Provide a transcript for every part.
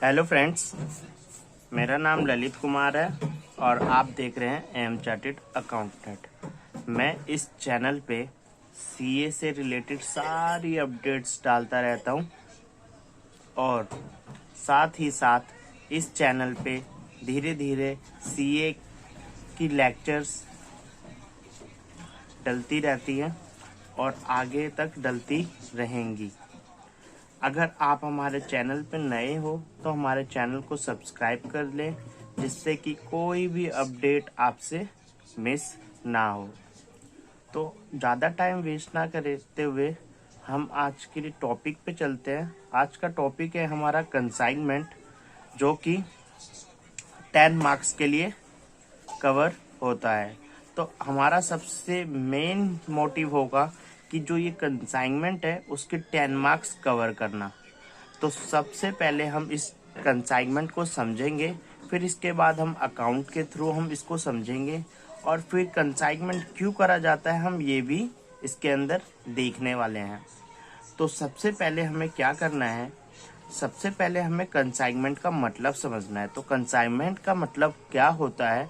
Hello friends, मेरा नाम ललित कुमार है और आप देख रहे हैं एम चार्टेड अकाउंटेंट। मैं इस चैनल पे सीए से रिलेटेड सारी अपडेट्स डालता रहता हूँ और साथ ही साथ इस चैनल पे धीरे धीरे सीए की लेक्चर्स डलती रहती हैं और आगे तक डलती रहेंगी। अगर आप हमारे चैनल पर नए हो तो हमारे चैनल को सब्सक्राइब कर लें, जिससे कि कोई भी अपडेट आपसे मिस ना हो। तो ज़्यादा टाइम वेस्ट ना करते हुए हम आज के लिए टॉपिक पे चलते हैं। आज का टॉपिक है हमारा कंसाइनमेंट, जो कि 10 मार्क्स के लिए कवर होता है। तो हमारा सबसे मेन मोटिव होगा कि जो ये कंसाइनमेंट है उसके 10 मार्क्स कवर करना। तो सबसे पहले हम इस कंसाइनमेंट को समझेंगे, फिर इसके बाद हम अकाउंट के थ्रू हम इसको समझेंगे और फिर कंसाइनमेंट क्यों करा जाता है हम ये भी इसके अंदर देखने वाले हैं। तो सबसे पहले हमें क्या करना है, सबसे पहले हमें कंसाइनमेंट का मतलब समझना है। तो कंसाइनमेंट का मतलब क्या होता है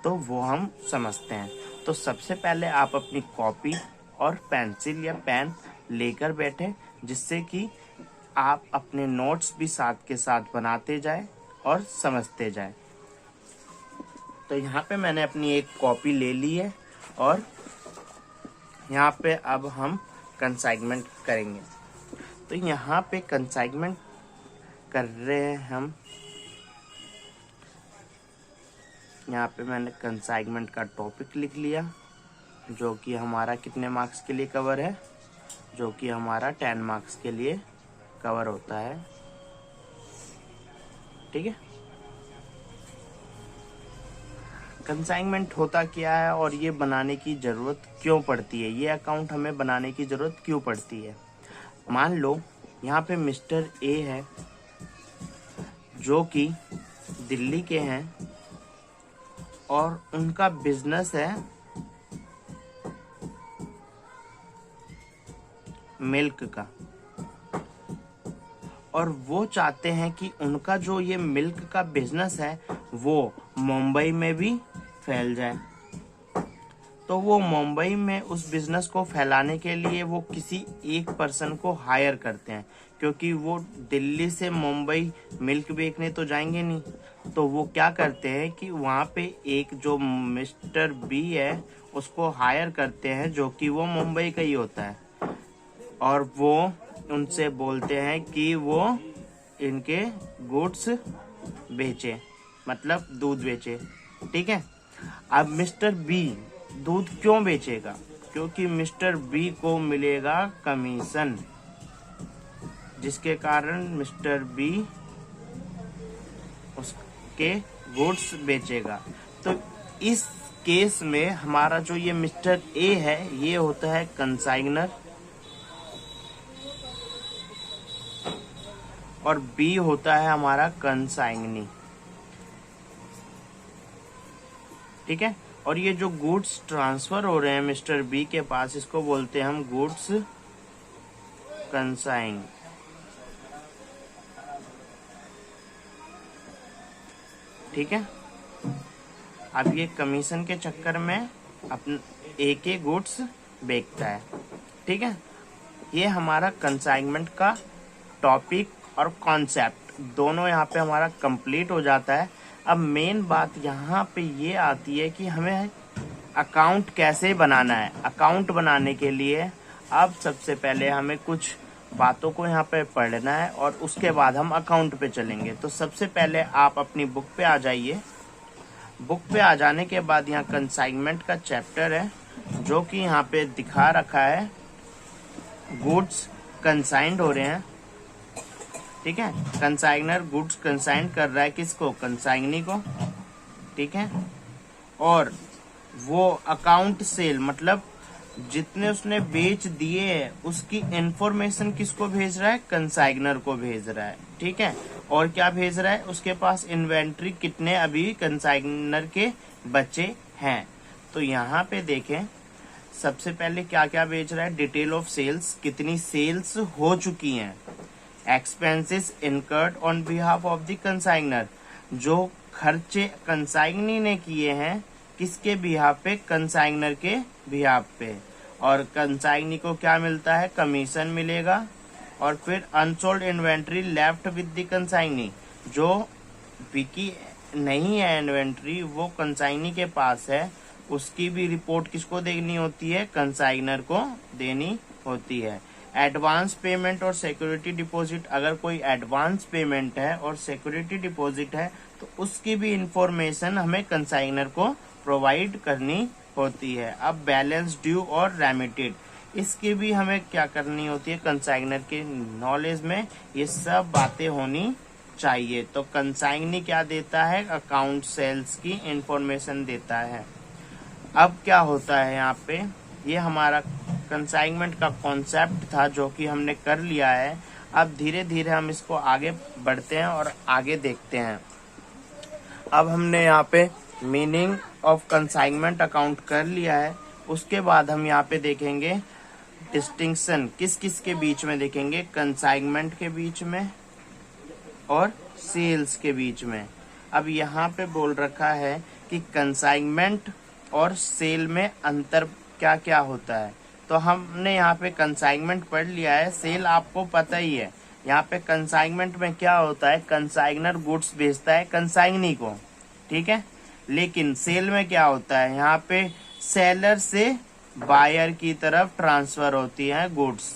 तो वो हम समझते हैं। तो सबसे पहले आप अपनी कॉपी और पेंसिल या पेन लेकर बैठे, जिससे कि आप अपने नोट्स भी साथ के साथ बनाते जाएं और समझते जाएं। तो यहाँ पे मैंने अपनी एक कॉपी ले ली है और यहाँ पे अब हम कंसाइनमेंट करेंगे। तो यहाँ पे कंसाइनमेंट कर रहे हैं हम। यहाँ पे मैंने कंसाइनमेंट का टॉपिक लिख लिया, जो कि हमारा कितने मार्क्स के लिए कवर है, जो कि हमारा 10 मार्क्स के लिए कवर होता है। ठीक है, कंसाइनमेंट होता क्या है और ये बनाने की ज़रूरत क्यों पड़ती है, ये अकाउंट हमें बनाने की ज़रूरत क्यों पड़ती है। मान लो यहाँ पे मिस्टर ए है, जो कि दिल्ली के हैं और उनका बिजनेस है मिल्क का, और वो चाहते हैं कि उनका जो ये मिल्क का बिजनेस है वो मुंबई में भी फैल जाए। तो वो मुंबई में उस बिजनेस को फैलाने के लिए वो किसी एक पर्सन को हायर करते हैं, क्योंकि वो दिल्ली से मुंबई मिल्क बेचने तो जाएंगे नहीं। तो वो क्या करते हैं कि वहाँ पे एक जो मिस्टर बी है उसको हायर करते हैं, जो कि वो मुंबई का ही होता है, और वो उनसे बोलते हैं कि वो इनके गुड्स बेचे, मतलब दूध बेचे। ठीक है, अब मिस्टर बी दूध क्यों बेचेगा, क्योंकि मिस्टर बी को मिलेगा कमीशन, जिसके कारण मिस्टर बी उसके गुड्स बेचेगा। तो इस केस में हमारा जो ये मिस्टर ए है ये होता है कंसाइनर और बी होता है हमारा कंसाइनी। ठीक है, और ये जो गुड्स ट्रांसफर हो रहे हैं मिस्टर बी के पास, इसको बोलते हैं हम गुड्स कंसाइन। ठीक है, अब ये कमीशन के चक्कर में अपने एक ही गुड्स बेचता है। ठीक है, ये हमारा कंसाइनमेंट का टॉपिक और कॉन्सेप्ट दोनों यहाँ पे हमारा कंप्लीट हो जाता है। अब मेन बात यहाँ पे ये आती है कि हमें अकाउंट कैसे बनाना है। अकाउंट बनाने के लिए अब सबसे पहले हमें कुछ बातों को यहाँ पे पढ़ना है और उसके बाद हम अकाउंट पे चलेंगे। तो सबसे पहले आप अपनी बुक पे आ जाइए। बुक पे आ जाने के बाद यहाँ कंसाइनमेंट का चैप्टर है, जो कि यहाँ पे दिखा रखा है गुड्स कंसाइंड हो रहे हैं। ठीक है, कंसाइनर गुड्स कंसाइन कर रहा है किसको, कंसाइनी को। ठीक है, और वो अकाउंट सेल मतलब जितने उसने बेच दिए है उसकी इंफॉर्मेशन किसको भेज रहा है, कंसाइनर को भेज रहा है। ठीक है, और क्या भेज रहा है, उसके पास इन्वेंट्री कितने अभी कंसाइनर के बचे हैं। तो यहाँ पे देखें सबसे पहले क्या क्या बेच रहा है, डिटेल ऑफ सेल्स, कितनी सेल्स हो चुकी हैं, expenses incurred on behalf of the consignor, जो खर्चे कंसाइनी ने किए हैं किसके बिहाफ पे, कंसाइनर के बिहाफ पे। और कंसाइनी को क्या मिलता है, कमीशन मिलेगा। और फिर unsold inventory left with the consignee, जो बिकी नहीं है इन्वेंट्री, वो कंसाइनी के पास है, उसकी भी रिपोर्ट किसको देनी होती है, कंसाइनर को देनी होती है। एडवांस पेमेंट और सिक्योरिटी डिपॉजिट, अगर कोई एडवांस पेमेंट है और सिक्योरिटी डिपॉजिट है तो उसकी भी इंफॉर्मेशन हमें कंसाइनर को प्रोवाइड करनी होती है। अब बैलेंस ड्यू और रेमिटेड, इसकी भी हमें क्या करनी होती है, कंसाइनर के नॉलेज में ये सब बातें होनी चाहिए। तो कंसाइनी क्या देता है, अकाउंट सेल्स की इंफॉर्मेशन देता है। अब क्या होता है यहाँ पे, ये हमारा कंसाइनमेंट का कॉन्सेप्ट था जो कि हमने कर लिया है। अब धीरे धीरे हम इसको आगे बढ़ते हैं और आगे देखते हैं। अब हमने यहाँ पे मीनिंग ऑफ कंसाइनमेंट अकाउंट कर लिया है, उसके बाद हम यहाँ पे देखेंगे डिस्टिंक्शन किस किस के बीच में देखेंगे, कंसाइनमेंट के बीच में और सेल्स के बीच में। अब यहाँ पे बोल रखा है कि कंसाइनमेंट और सेल में अंतर क्या क्या होता है। तो हमने यहाँ पे कंसाइनमेंट पढ़ लिया है, सेल आपको पता ही है। यहाँ पे कंसाइनमेंट में क्या होता है, कंसाइनर गुड्स बेचता है कंसाइनी को, ठीक है। लेकिन सेल में क्या होता है, यहाँ पे सेलर से बायर की तरफ ट्रांसफर होती है गुड्स,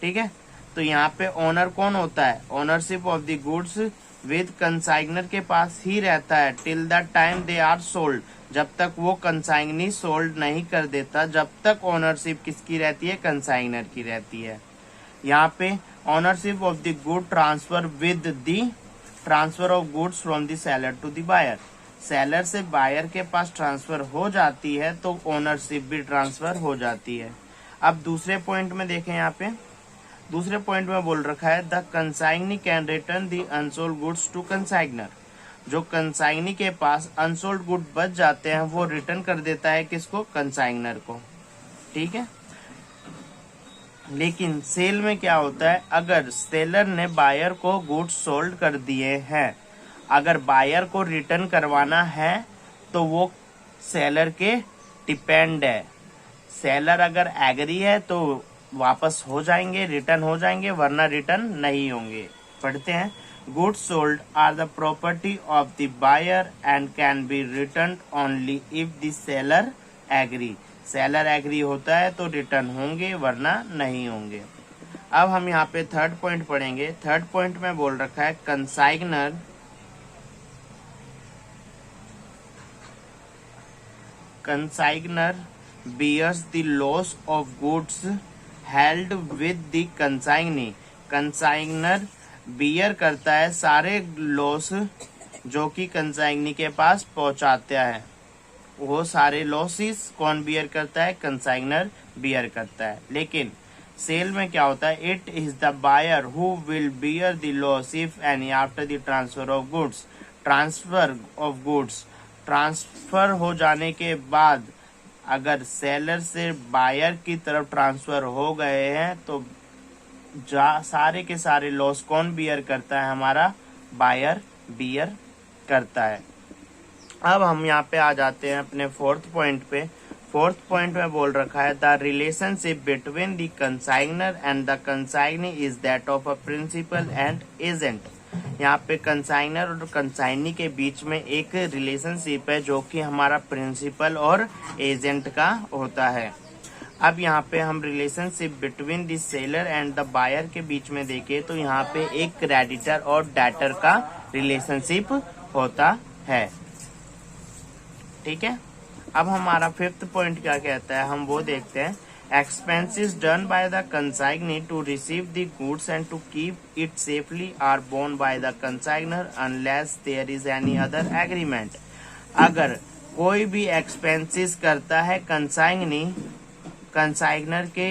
ठीक है। तो यहाँ पे ओनर कौन होता है, ownership of the goods with consignor के पास ही रहता है till the time they are sold, जब तक वो कंसाइनी सोल्ड नहीं कर देता, जब तक ओनरशिप किसकी रहती है, कंसाइनर की रहती है। यहाँ पे ownership of the good transfer with the transfer of goods from the seller to the buyer, seller से बायर के पास ट्रांसफर हो जाती है तो ओनरशिप भी ट्रांसफर हो जाती है। अब दूसरे पॉइंट में देखें, यहाँ पे दूसरे पॉइंट में बोल रखा है the consignee can return the unsold goods to consignor, जो कंसाइनी के पास अनसोल्ड गुड बच जाते हैं वो रिटर्न कर देता है किसको, कंसाइनर को, ठीक है। लेकिन सेल में क्या होता है, अगर सेलर ने बायर को गुड्स सोल्ड कर दिए हैं, अगर बायर को रिटर्न करवाना है तो वो सेलर के डिपेंड है। सेलर अगर एग्री है तो वापस हो जाएंगे, रिटर्न हो जाएंगे, वरना रिटर्न नहीं होंगे। पढ़ते हैं, goods sold are the property of the buyer and can be return only if the seller agree, seller agree होता है तो रिटर्न होंगे वरना नहीं होंगे। अब हम यहाँ पे थर्ड पॉइंट पढ़ेंगे। थर्ड पॉइंट में बोल रखा है consignor bears the loss of goods held with the consignee, consignor bear करता है सारे लॉस जो कि कंसाइनी के पास पहुंचाता है, वो सारे लॉसेस कौन बियर करता है, कंसाइनर बियर करता है। लेकिन सेल में क्या होता है, it is the buyer who will bear the loss if any after the transfer of goods, transfer of goods, transfer हो जाने के बाद अगर सेलर से बायर की तरफ ट्रांसफर हो गए हैं तो सारे के सारे लॉस कौन बियर करता है, हमारा बायर बियर करता है। अब हम यहाँ पे आ जाते हैं अपने फोर्थ पॉइंट पे। फोर्थ पॉइंट में बोल रखा है the relationship between the consignor and the consignee is that of a principal and agent. यहाँ पे कंसाइनर और कंसाइनी के बीच में एक रिलेशनशिप है जो कि हमारा प्रिंसिपल और एजेंट का होता है। अब यहाँ पे हम relationship between the seller and the buyer के बीच में देखें तो यहाँ पे एक क्रेडिटर और डेटर का रिलेशनशिप होता है, ठीक है। अब हमारा फिफ्थ पॉइंट क्या कहता है, हम वो देखते हैं। Expenses done by the consignee to receive the goods and to keep it safely are borne by the consignor unless there is any other agreement। अगर कोई भी एक्सपेंसेस करता है कंसाइनी, कंसाइनर के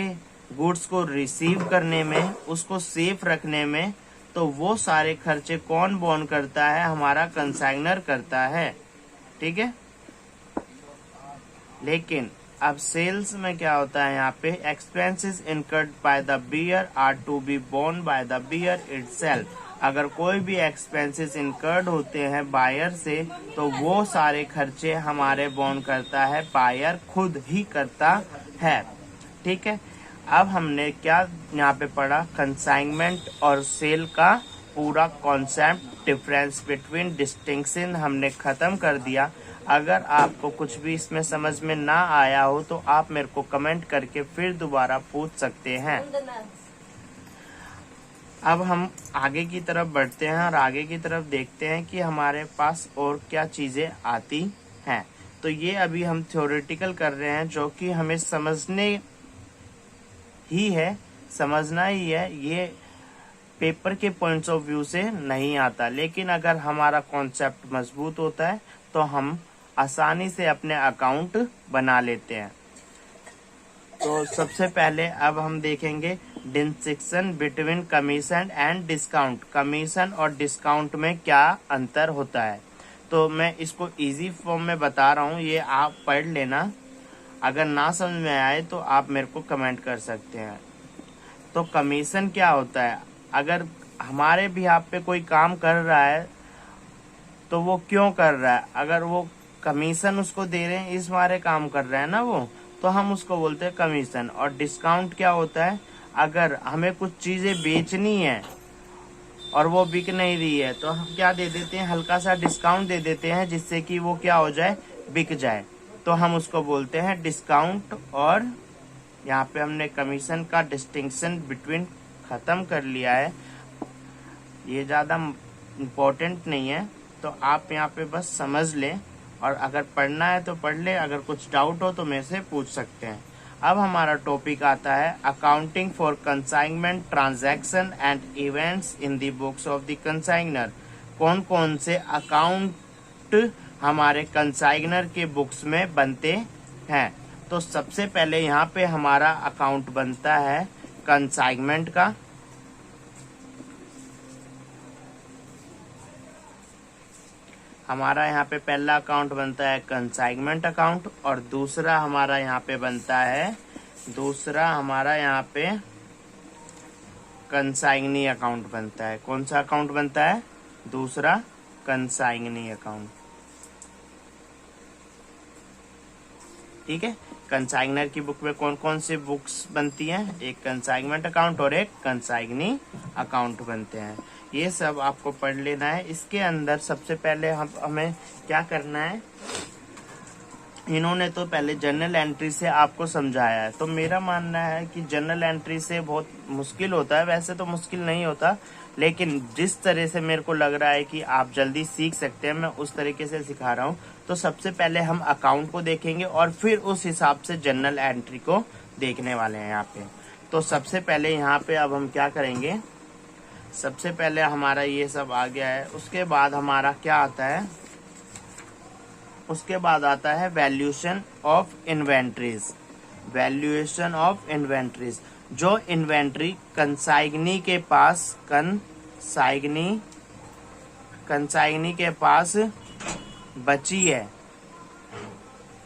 गुड्स को रिसीव करने में, उसको सेफ रखने में, तो वो सारे खर्चे कौन बोन करता है, हमारा कंसाइनर करता है, ठीक है। लेकिन अब सेल्स में क्या होता है, यहाँ पे expenses incurred by the buyer are to be borne by the buyer itself. अगर कोई भी एक्सपेंसेस इनकर्ड होते हैं बायर से, तो वो सारे खर्चे हमारे बोर्न करता है, बायर खुद ही करता है। ठीक है, अब हमने क्या यहाँ पे पढ़ा, कंसाइनमेंट और सेल का पूरा कॉन्सेप्ट, डिफरेंस बिटवीन, डिस्टिंक्शन हमने खत्म कर दिया। अगर आपको कुछ भी इसमें समझ में ना आया हो तो आप मेरे को कमेंट करके फिर दोबारा पूछ सकते हैं। अब हम आगे की तरफ बढ़ते हैं और आगे की तरफ देखते हैं कि हमारे पास और क्या चीजें आती हैं। तो ये अभी हम थ्योरेटिकल कर रहे हैं, जो कि हमें समझना ही है, ये पेपर के पॉइंट्स ऑफ व्यू से नहीं आता। लेकिन अगर हमारा कॉन्सेप्ट मजबूत होता है तो हम आसानी से अपने अकाउंट बना लेते हैं। तो सबसे पहले अब हम देखेंगे distinction between commission and discount. Commission और डिस्काउंट में क्या अंतर होता है। तो मैं इसको इजी फॉर्म में बता रहा हूँ, ये आप पढ़ लेना। अगर ना समझ में आए तो आप मेरे को कमेंट कर सकते हैं। तो कमीशन क्या होता है, अगर हमारे भी आप पे कोई काम कर रहा है तो वो क्यों कर रहा है, अगर वो कमीशन उसको दे रहे हैं इस मारे काम कर रहा है ना वो, तो हम उसको बोलते हैं कमीशन। और डिस्काउंट क्या होता है, अगर हमें कुछ चीजें बेचनी है और वो बिक नहीं रही है तो हम क्या दे देते हैं, हल्का सा डिस्काउंट दे देते हैं, जिससे कि वो क्या हो जाए, बिक जाए, तो हम उसको बोलते हैं डिस्काउंट। और यहाँ पे हमने कमीशन का डिस्टिंक्शन बिटवीन खत्म कर लिया है, ये ज्यादा इम्पोर्टेंट नहीं है, तो आप यहाँ पे बस समझ लें। और अगर पढ़ना है तो पढ़ ले, अगर कुछ डाउट हो तो मेरे से पूछ सकते हैं। अब हमारा टॉपिक आता है accounting for consignment transaction and events in the books of the consignor. कौन कौन से अकाउंट हमारे कंसाइनर के बुक्स में बनते हैं। तो सबसे पहले यहाँ पे हमारा अकाउंट बनता है कंसाइनमेंट का। हमारा यहाँ पे पहला अकाउंट बनता है कंसाइनमेंट अकाउंट, और दूसरा हमारा यहाँ पे बनता है, कंसाइनी अकाउंट बनता है। कौन सा अकाउंट बनता है, दूसरा कंसाइनी अकाउंट। ठीक है, कंसाइनर की बुक में कौन कौन सी बुक्स बनती हैं, एक कंसाइनमेंट अकाउंट और एक कंसाइनी अकाउंट बनते हैं। ये सब आपको पढ़ लेना है। इसके अंदर सबसे पहले हमें क्या करना है, इन्होंने तो पहले जर्नल एंट्री से आपको समझाया है। तो मेरा मानना है कि जर्नल एंट्री से बहुत मुश्किल होता है, वैसे तो मुश्किल नहीं होता, लेकिन जिस तरह से मेरे को लग रहा है कि आप जल्दी सीख सकते हैं, मैं उस तरीके से सिखा रहा हूँ। तो सबसे पहले हम अकाउंट को देखेंगे और फिर उस हिसाब से जर्नल एंट्री को देखने वाले हैं यहाँ पे। तो सबसे पहले यहाँ पे अब हम क्या करेंगे, सबसे पहले हमारा ये सब आ गया है। उसके बाद हमारा क्या आता है, उसके बाद आता है valuation of inventories. Valuation of inventories, जो इन्वेंट्री कंसाइनी के पास बची है,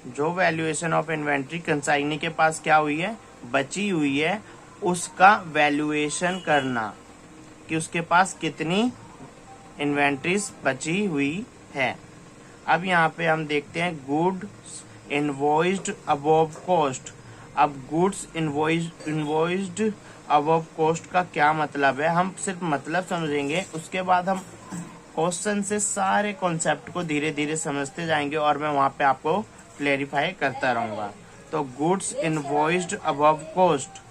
जो वैल्यूएशन ऑफ इन्वेंट्री कंसाइनी के पास क्या हुई है, बची हुई है, उसका वैल्यूएशन करना कि उसके पास कितनी इन्वेंट्रीज बची हुई है। अब यहाँ पे हम देखते हैं गुड्स इनवॉइस्ड अबव कॉस्ट। अब गुड्स इनवॉइस्ड अबव कॉस्ट का क्या मतलब है, हम सिर्फ मतलब समझेंगे, उसके बाद हम क्वेश्चन से सारे कॉन्सेप्ट को धीरे धीरे समझते जाएंगे और मैं वहां पे आपको क्लेरिफाई करता रहूंगा। तो गुड्स इनवॉइस्ड अबव कॉस्ट,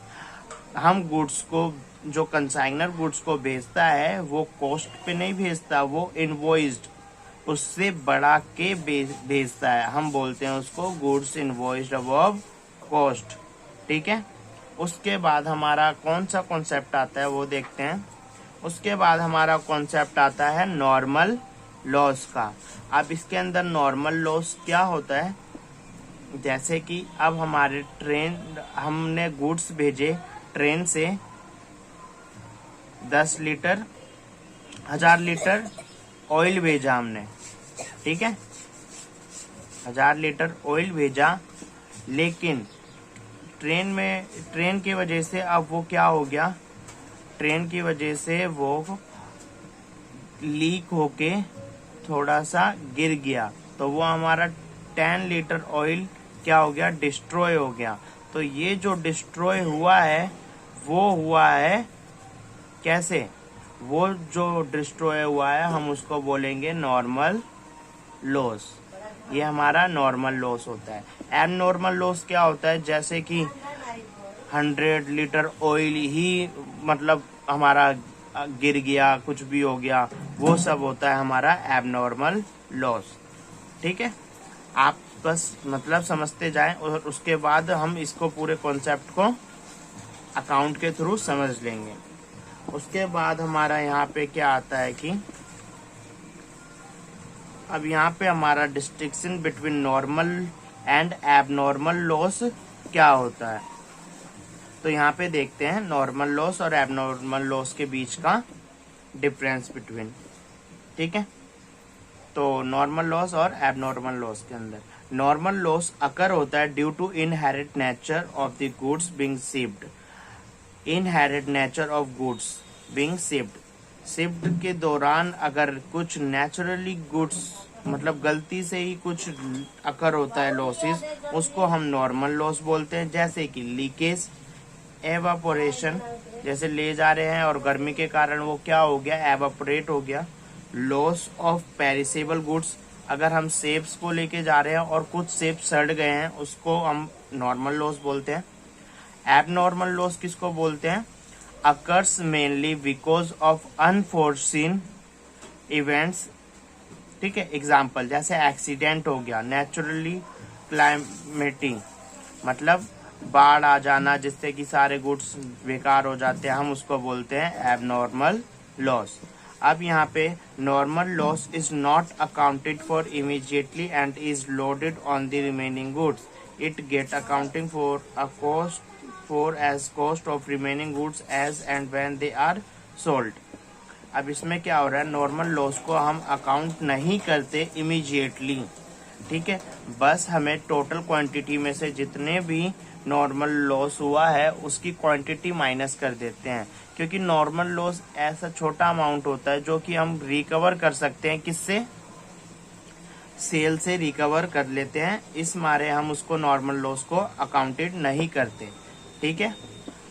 हम गुड्स को, जो कंसाइनर गुड्स को भेजता है वो कॉस्ट पे नहीं भेजता, वो इनवॉइस्ड, उससे बढ़ा के भेजता है, हम बोलते हैं उसको गुड्स इनवॉइस्ड अबव कॉस्ट। ठीक है, उसके बाद हमारा कौन सा कॉन्सेप्ट आता है वो देखते हैं। उसके बाद हमारा कॉन्सेप्ट आता है नॉर्मल लॉस का। अब इसके अंदर नॉर्मल लॉस क्या होता है, जैसे कि अब हमारे हमने गुड्स भेजे ट्रेन से 10 लीटर 1000 लीटर ऑयल भेजा हमने, ठीक है, 1000 लीटर ऑयल भेजा, लेकिन ट्रेन की वजह से अब वो क्या हो गया, ट्रेन की वजह से वो लीक होके थोड़ा सा गिर गया, तो वो हमारा 10 लीटर ऑयल क्या हो गया, डिस्ट्रॉय हो गया। तो ये जो डिस्ट्रॉय हुआ है वो हुआ है कैसे, वो जो डिस्ट्रॉय हुआ है हम उसको बोलेंगे नॉर्मल लॉस। ये हमारा नॉर्मल लॉस होता है। एबनॉर्मल लॉस क्या होता है, जैसे कि 100 लीटर ऑयल ही मतलब हमारा गिर गया, कुछ भी हो गया, वो सब होता है हमारा एबनॉर्मल लॉस। ठीक है, आप बस मतलब समझते जाएं और उसके बाद हम इसको पूरे कॉन्सेप्ट को अकाउंट के थ्रू समझ लेंगे। उसके बाद हमारा यहाँ पे क्या आता है कि अब यहाँ पे हमारा distinction between normal and abnormal loss क्या होता है। तो यहाँ पे देखते हैं नॉर्मल लॉस और एबनॉर्मल लॉस के बीच का डिफरेंस बिटवीन। ठीक है, तो नॉर्मल लॉस और एबनॉर्मल लॉस के अंदर नॉर्मल लॉस अकर होता है due to inherent nature of the goods being shipped. Inherent nature of goods being shipped के दौरान अगर कुछ नेचुरली गुड्स मतलब गलती से ही कुछ अकर होता है लॉसेस, उसको हम नॉर्मल लॉस बोलते हैं। जैसे कि लीकेज, एवापोरेशन, जैसे ले जा रहे हैं और गर्मी के कारण वो क्या हो गया, एवापोरेट हो गया। लॉस ऑफ पेरिसेबल गुड्स, अगर हम सेब्स को लेके जा रहे हैं और कुछ सेब सड़ गए हैं, उसको हम नॉर्मल लॉस बोलते हैं। एबनॉर्मल लॉस किसको बोलते हैं, occurs mainly because of unforeseen events. ठीक है, एग्जाम्पल जैसे एक्सीडेंट हो गया, नेचुरली क्लाइमेटिंग मतलब बाढ़ आ जाना जिससे कि सारे गुड्स बेकार हो जाते हैं, हम उसको बोलते हैं एबनॉर्मल लॉस। अब यहाँ पे normal loss is not accounted for immediately and is loaded on the remaining goods. It get accounting for a cost for as cost of remaining goods as and when they are sold. अब इसमें क्या हो रहा है, normal loss को हम account नहीं करते इमीडिएटली। ठीक है, बस हमें टोटल क्वांटिटी में से जितने भी नॉर्मल लॉस हुआ है उसकी क्वांटिटी माइनस कर देते हैं, क्योंकि नॉर्मल लॉस ऐसा छोटा अमाउंट होता है जो कि हम रिकवर कर सकते हैं, किससे, सेल से रिकवर कर लेते हैं। इस मारे हम उसको नॉर्मल लॉस को अकाउंटेड नहीं करते। ठीक है,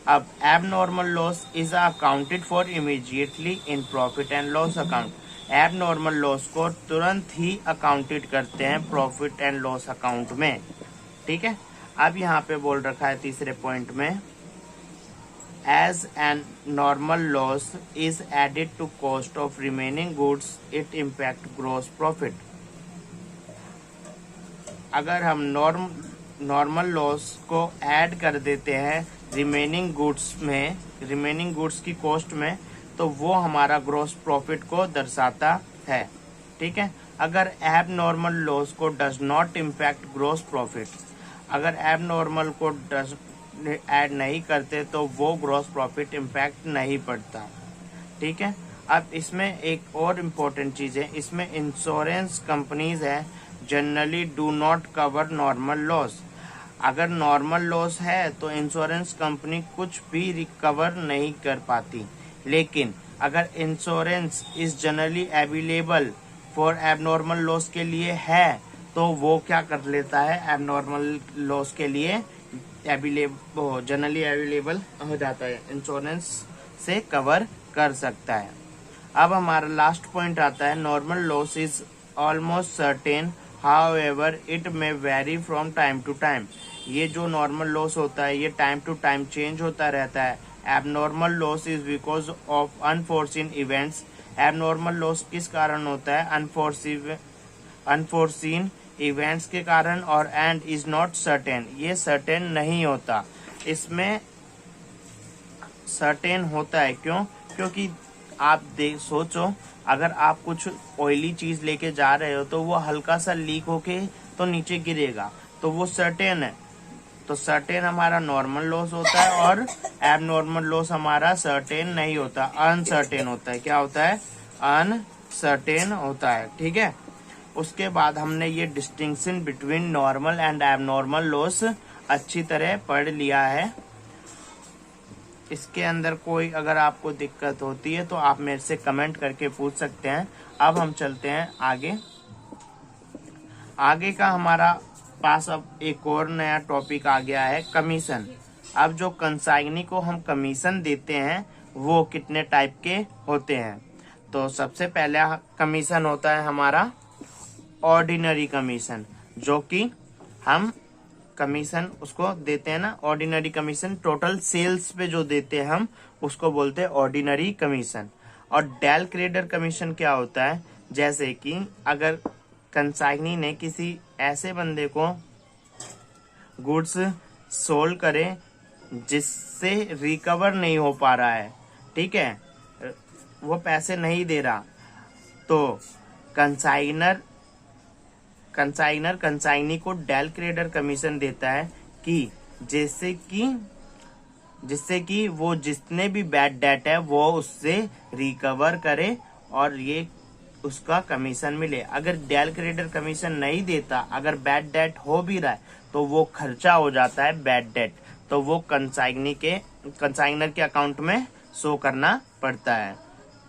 अब abnormal loss is accounted for immediately in profit and loss account. Abnormal loss को तुरंत ही अकाउंटेड करते हैं प्रॉफिट एंड लॉस अकाउंट में। ठीक है, अब यहाँ पे बोल रखा है तीसरे पॉइंट में, as an normal loss is added to cost of remaining goods it impact gross profit. अगर हम नॉर्मल लॉस को ऐड कर देते हैं रिमेनिंग गुड्स में, रिमेनिंग गुड्स की कॉस्ट में, तो वो हमारा ग्रॉस प्रॉफिट को दर्शाता है। ठीक है, अगर एबनॉर्मल लॉस को does not impact gross profit, अगर एबनॉर्मल को ऐड नहीं करते तो वो ग्रॉस प्रॉफिट इम्पैक्ट नहीं पड़ता। ठीक है, अब इसमें एक और इम्पोर्टेंट चीज है, इसमें इंश्योरेंस कंपनीज है generally do not cover normal loss. अगर नॉर्मल लॉस है तो इंश्योरेंस कंपनी कुछ भी रिकवर नहीं कर पाती, लेकिन अगर insurance is generally available for abnormal loss के लिए है तो वो क्या कर लेता है, एबनॉर्मल लॉस के लिए जनरली अवेलेबल हो जाता है, इंश्योरेंस से कवर कर सकता है। अब हमारा लास्ट पॉइंट आता है, normal loss is almost certain however it may vary from time to time. ये जो नॉर्मल लॉस होता है ये टाइम टू टाइम चेंज होता रहता है। Abnormal loss is because of unforeseen events. Abnormal loss किस कारण होता है, अनफोर्सीन इवेंट्स के कारण, और एंड इज नॉट सर्टेन, ये सर्टेन नहीं होता। इसमें सर्टेन होता है क्यों, क्योंकि आप सोचो अगर आप कुछ ऑयली चीज लेके जा रहे हो तो वो हल्का सा लीक होके तो नीचे गिरेगा, तो वो सर्टेन है। तो सर्टेन हमारा नॉर्मल लॉस होता है और एबनॉर्मल लॉस हमारा सर्टेन नहीं होता, अनसर्टेन होता है। क्या होता है, अनसर्टेन होता है। ठीक है, उसके बाद हमने ये distinction between normal and abnormal loss अच्छी तरह पढ़ लिया है। इसके अंदर कोई अगर आपको दिक्कत होती है तो आप मेरे से कमेंट करके पूछ सकते हैं। अब हम चलते हैं आगे। आगे का हमारा पास अब एक और नया टॉपिक आ गया है, कमीशन। अब जो कंसाइनी को हम कमीशन देते हैं वो कितने टाइप के होते हैं। तो सबसे पहले कमीशन होता है हमारा ऑर्डिनरी कमीशन, जो कि हम कमीशन उसको देते हैं ना, ऑर्डिनरी कमीशन टोटल सेल्स पे जो देते हैं हम उसको बोलते हैं ऑर्डिनरी कमीशन। और डेल क्रेडर कमीशन क्या होता है, जैसे कि अगर कंसाइनी ने किसी ऐसे बंदे को गुड्स सोल्ड करे जिससे रिकवर नहीं हो पा रहा है, ठीक है, वो पैसे नहीं दे रहा, तो कंसाइनी को डेल क्रेडर कमीशन देता है कि जिससे कि वो जितने भी बैड डेट है वो उससे रिकवर करे और ये उसका कमीशन मिले। अगर डेल क्रेडर कमीशन नहीं देता, अगर बैड डेट हो भी रहा है तो वो खर्चा हो जाता है बैड डेट, तो वो कंसाइनर के अकाउंट में शो करना पड़ता है,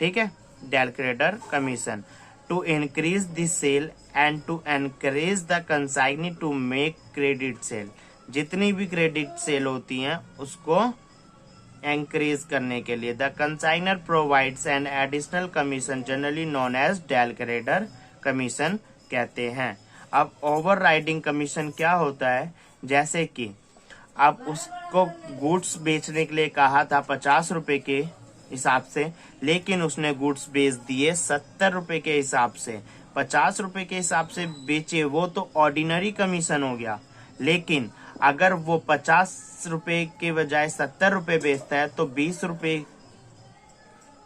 ठीक है। Del credere commission to increase the sale and to encourage the consignee to make credit sale. जितनी भी क्रेडिट सेल होती हैं उसको एंकरेज करने के लिए the consignor provides an additional commission generally known as del credere commission कहते हैं। अब ओवर राइडिंग कमीशन क्या होता है, जैसे कि अब उसको गुड्स बेचने के लिए कहा था 50 रुपए के हिसाब से, लेकिन उसने गुड्स बेच दिए 70 रुपए के हिसाब से। 50 रुपए के हिसाब से बेचे वो तो ऑर्डिनरी कमीशन हो गया, लेकिन अगर वो 50 रुपए के बजाय 70 रुपए बेचता है तो 20 रुपए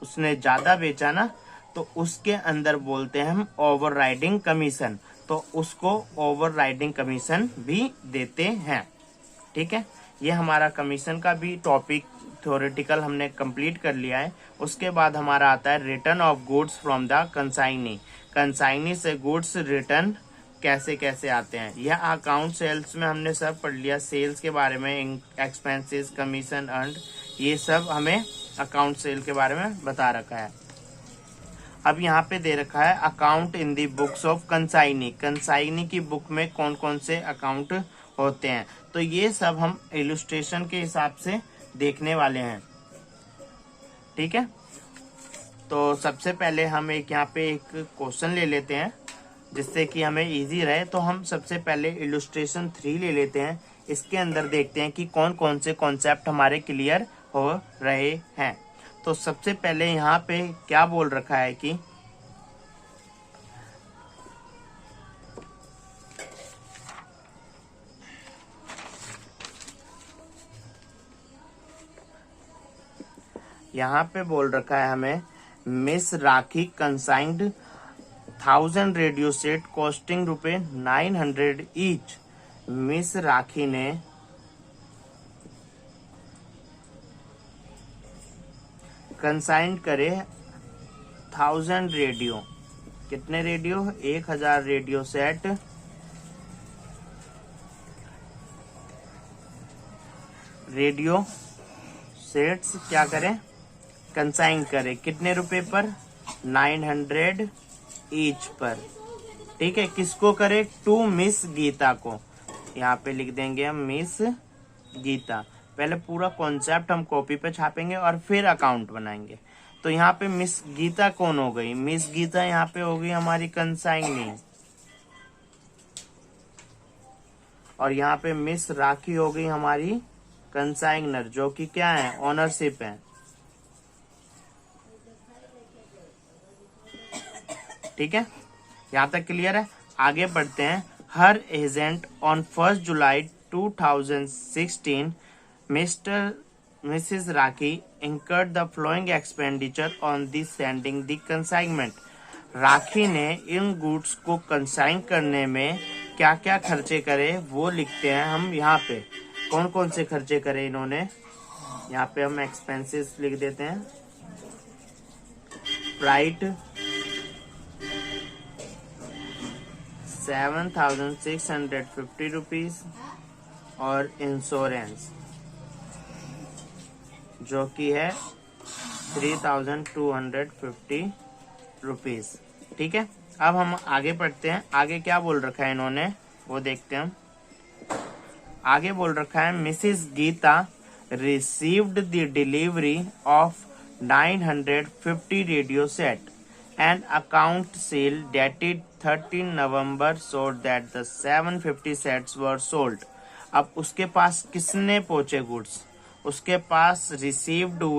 उसने ज्यादा बेचा ना, तो उसके अंदर बोलते हैं हम ओवर राइडिंग कमीशन, तो उसको ओवर राइडिंग कमीशन भी देते हैं, ठीक है। ये हमारा कमीशन का भी टॉपिक थ्योरेटिकल हमने कंप्लीट कर लिया है। उसके बाद हमारा आता है return of goods from the consignee. Consignee से गुड्स रिटर्न कैसे कैसे आते हैं, यह अकाउंट सेल्स में हमने सब पढ़ लिया। सेल्स के बारे में, एक्सपेंसेस, कमीशन अर्न्ड, ये सब हमें अकाउंट सेल के बारे में बता रखा है। अब यहाँ पे दे रखा है account in the books of consignee. Consignee की बुक में कौन कौन से अकाउंट होते हैं, तो ये सब हम इलस्ट्रेशन के हिसाब से देखने वाले हैं, ठीक है। तो सबसे पहले हम यहाँ पे एक क्वेश्चन ले लेते हैं जिससे कि हमें इजी रहे। तो हम सबसे पहले इलस्ट्रेशन 3 ले लेते हैं। इसके अंदर देखते हैं कि कौन कौन से कॉन्सेप्ट हमारे क्लियर हो रहे हैं। तो सबसे पहले यहाँ पे क्या बोल रखा है कि यहाँ पे बोल रखा है हमें miss Rakhi consigned 1000 radio set costing ₹900 each. Miss Rakhi ने कंसाइंड करे 1000 रेडियो, कितने radio, 1000 radio set radio sets क्या करें, कंसाइन करे, कितने रुपए पर, 900 ईच पर, ठीक है। किसको करे, टू मिस गीता को। यहाँ पे लिख देंगे हम मिस गीता। पहले पूरा कॉन्सेप्ट हम कॉपी पे छापेंगे और फिर अकाउंट बनाएंगे। तो यहाँ पे मिस गीता कौन हो गई, मिस गीता यहाँ पे हो गई हमारी कंसाइनी, और यहाँ पे मिस राखी हो गई हमारी कंसाइनर, जो कि क्या है, ओनरशिप है, ठीक है। यहाँ तक क्लियर है। आगे बढ़ते हैं। Her agent on 1 July 2016 Mrs Rakhi incurred the following expenditure on the sending the consignment। Rakhi ने इन गुड्स को कंसाइन करने में क्या क्या खर्चे करे वो लिखते हैं हम यहाँ पे। कौन कौन से खर्चे करे इन्होंने, यहाँ पे हम एक्सपेंसेस लिख देते हैं। फ्राइट, 7,650 रुपीज और इंश्योरेंस जो कि है 3,250 रुपीज। ठीक है, अब हम आगे पढ़ते हैं। आगे क्या बोल रखा है इन्होंने वो देखते हैं हम। आगे बोल रखा है Mrs Geeta received the delivery of 950 radio set and account sale dated 13 November showed that the 750 sets were sold. अब उसके पास किसने पहुंचे गुड्स? उसके पास रिसीव्ड हो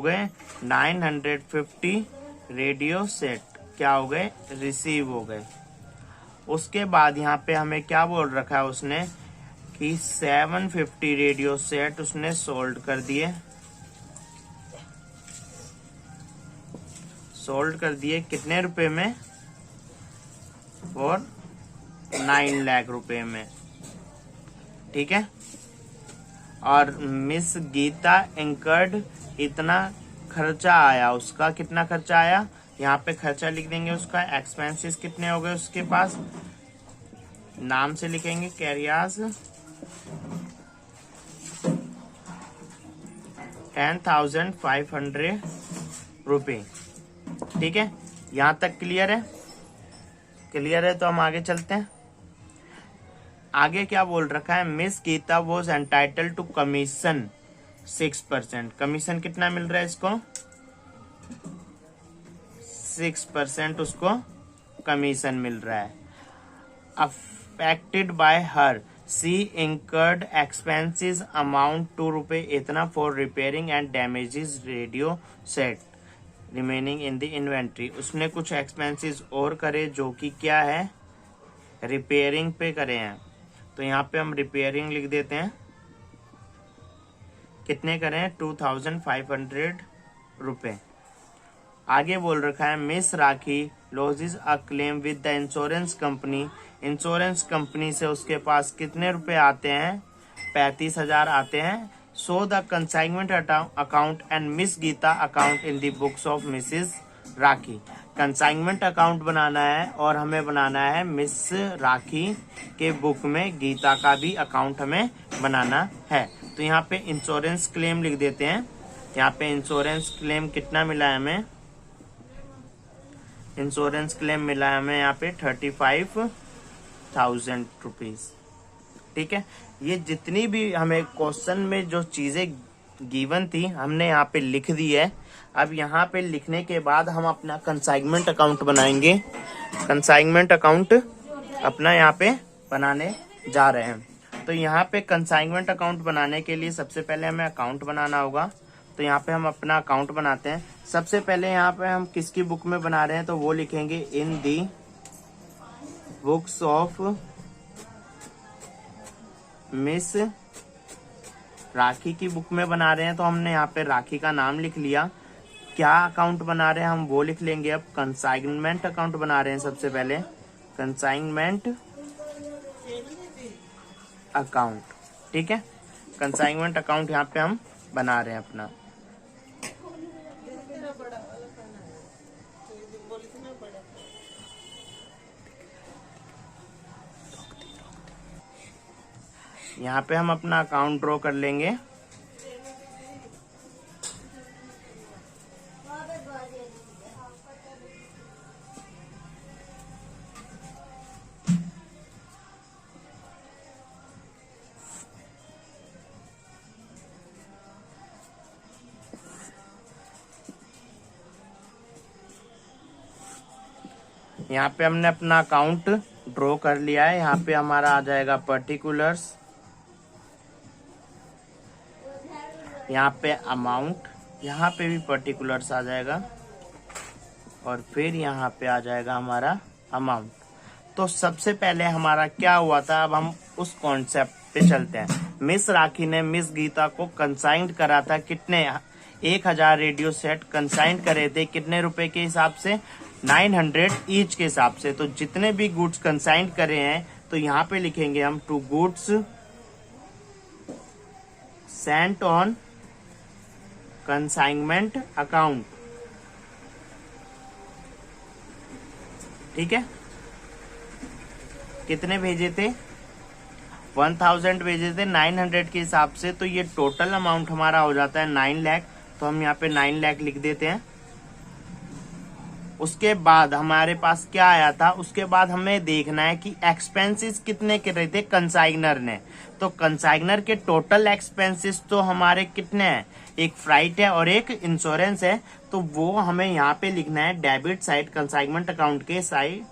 गए 950 रेडियो सेट, क्या हो गए? रिसीव हो गए। उसके बाद यहाँ पे हमें क्या बोल रखा है उसने कि 750 रेडियो सेट उसने सोल्ड कर दिए। सोल्ड कर दिए कितने रुपए में? और 9 लाख रुपए में। ठीक है, और मिस गीता इंकर्ड, इतना खर्चा आया उसका। कितना खर्चा आया? यहाँ पे खर्चा लिख देंगे उसका। एक्सपेंसेस कितने हो गए उसके पास? नाम से लिखेंगे कैरियाज 10,500 रुपए। ठीक है, यहाँ तक क्लियर है? क्लियर है तो हम आगे चलते हैं। आगे क्या बोल रखा है? Miss Geeta was entitle to commission 6%। Commission कितना मिल रहा है इसको? 6% उसको कमीशन मिल रहा है। Affected by her she incurred expenses amount ₹2 इतना for repairing and damages radio set remaining in the inventory. उसने कुछ एक्सपेंसेस और करे जो कि क्या है? रिपेयरिंग पे करे हैं। तो यहाँ पे हम रिपेयरिंग लिख देते हैं। कितने करें? 2,500 रुपए। आगे बोल रखा है miss rakhi lodges a claim with the insurance company. Insurance company से उसके पास कितने रुपए आते हैं? 35,000 आते हैं। So the consignment account and miss Geeta account in the books of Mrs Rakhi. Consignment account बनाना है और हमें बनाना है मिस राखी के बुक में गीता का भी अकाउंट हमें बनाना है। तो यहाँ पे इंश्योरेंस क्लेम लिख देते हैं। यहाँ पे इंश्योरेंस क्लेम कितना मिला है हमें? इंश्योरेंस क्लेम मिला है हमें यहाँ पे 35,000 रुपीज। ठीक है, ये जितनी भी हमें क्वेश्चन में जो चीजें गिवन थी हमने यहाँ पे लिख दी है। अब यहाँ पे लिखने के बाद हम अपना कंसाइनमेंट अकाउंट बनाएंगे। कंसाइनमेंट अकाउंट अपना यहाँ पे बनाने जा रहे हैं। तो यहाँ पे कंसाइनमेंट अकाउंट बनाने के लिए सबसे पहले हमें अकाउंट बनाना होगा। तो यहाँ पे हम अपना अकाउंट बनाते हैं। सबसे पहले यहाँ पे हम किसकी बुक में बना रहे हैं तो वो लिखेंगे इन दी बुक्स ऑफ मिस राखी की बुक में बना रहे हैं। तो हमने यहाँ पे राखी का नाम लिख लिया। क्या अकाउंट बना रहे हैं हम वो लिख लेंगे। अब कंसाइनमेंट अकाउंट बना रहे हैं सबसे पहले। कंसाइनमेंट अकाउंट, ठीक है, कंसाइनमेंट अकाउंट यहाँ पे हम बना रहे हैं अपना। यहाँ पे हम अपना अकाउंट ड्रॉ कर लेंगे। यहाँ पे हमने अपना अकाउंट ड्रॉ कर लिया है। यहाँ पे हमारा आ जाएगा पर्टिकुलर्स, यहाँ पे अमाउंट, यहाँ पे भी पर्टिकुलर्स आ जाएगा और फिर यहाँ पे आ जाएगा हमारा अमाउंट। तो सबसे पहले हमारा क्या हुआ था, अब हम उस कॉन्सेप्ट पे चलते हैं। मिस राखी ने मिस गीता को कंसाइंड करा था कितने? 1,000 रेडियो सेट कंसाइंड करे थे। कितने रुपए के हिसाब से? 900 ईच के हिसाब से। तो जितने भी गुड्स कंसाइंड करे हैं तो यहाँ पे लिखेंगे हम to goods sent on consignment account. ठीक है, कितने भेजे थे, 1000 भेजे थे 900 के हिसाब से, तो ये टोटल अमाउंट हमारा हो जाता है 9 लाख। तो हम यहाँ पे 9 लाख लिख देते हैं। उसके बाद हमारे पास क्या आया था, उसके बाद हमें देखना है कि एक्सपेंसेस कितने के रहे थे कंसाइनर ने। तो कंसाइनर के टोटल एक्सपेंसेस तो हमारे कितने हैं, एक फ्राइट है और एक इंश्योरेंस है। तो वो हमें यहाँ पे लिखना है डेबिट साइड, कंसाइनमेंट अकाउंट के साइड।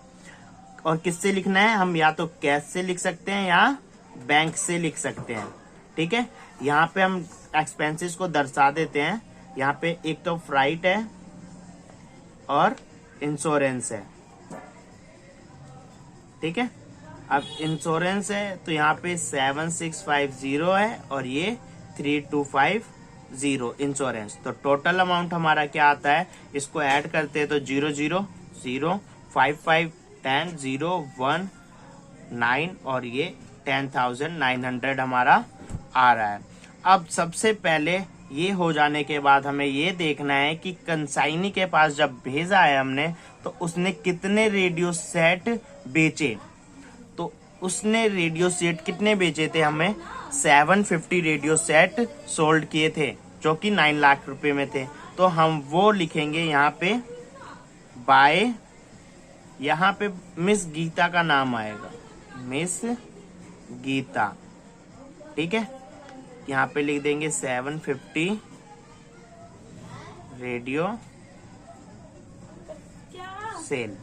और किससे लिखना है, हम या तो कैश से लिख सकते हैं या बैंक से लिख सकते हैं। ठीक है, यहाँ पे हम एक्सपेंसेस को दर्शा देते हैं। यहाँ पे एक तो फ्राइट है और इंश्योरेंस है। ठीक है, अब इंश्योरेंस है तो यहाँ पे 7650 है और ये 3250 इंश्योरेंस। तो टोटल अमाउंट हमारा क्या आता है, इसको ऐड करते हैं तो 0005 10 0 1 9 और ये 10,900 हमारा आ रहा है। अब सबसे पहले ये हो जाने के बाद हमें ये देखना है कि कंसाइनी के पास जब भेजा है हमने तो उसने कितने रेडियो सेट बेचे। तो उसने रेडियो सेट कितने बेचे थे, हमें 750 रेडियो सेट सोल्ड किए थे जो कि 9 लाख रुपए में थे। तो हम वो लिखेंगे यहाँ पे बाय, यहाँ पे मिस गीता का नाम आएगा, मिस गीता। ठीक है, यहाँ पे लिख देंगे 750 रेडियो सेल।